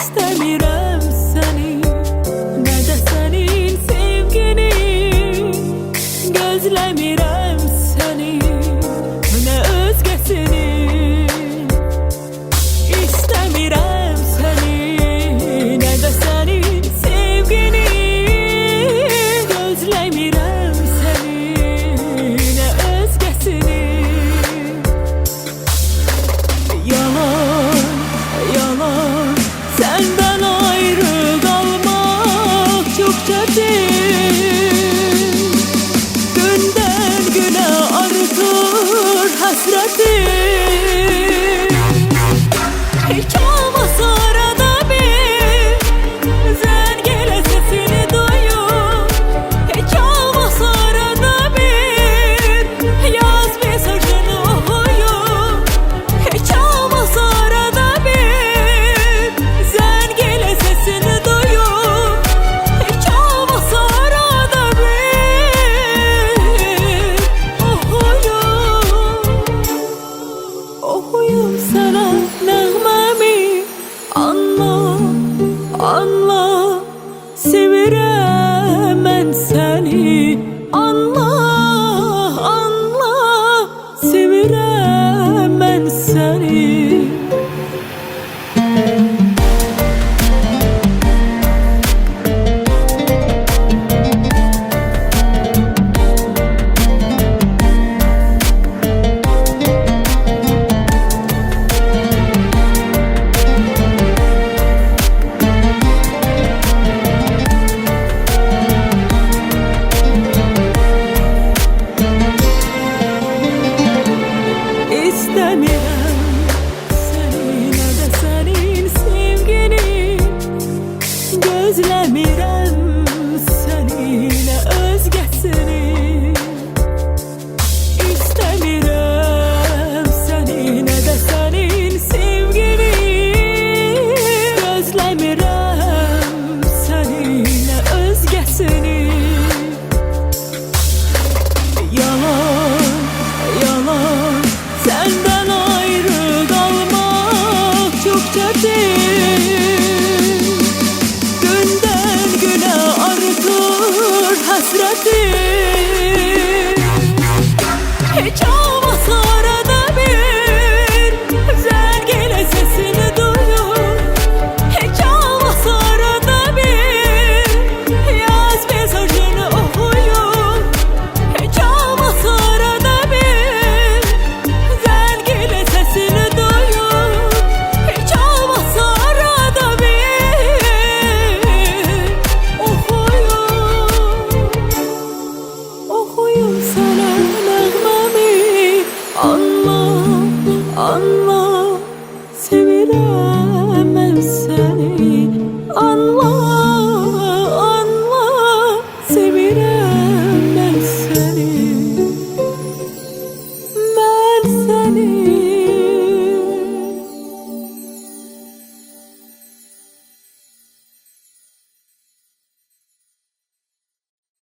İstəmirəm səni, nə də sənin sevgini. Gözləmirəm səni, nə özgəsini. İstəmirəm səni, nə də sənin sevgini. Gözləmirəm səni, nə özgəsini. Yalan, yalan, səndən ayrı qalmaq çox çətin. Gündən günə artır həsrətim. Heç olmasa arada bir zəng elə səsini duyum. Heç olmasa arada bir yaz mesajını oxuyum. Heç olmasa arada bir zəng elə səsini duyum. Heç olmasa arada bir oxuyum sənə nəğməmi. Anla, anla.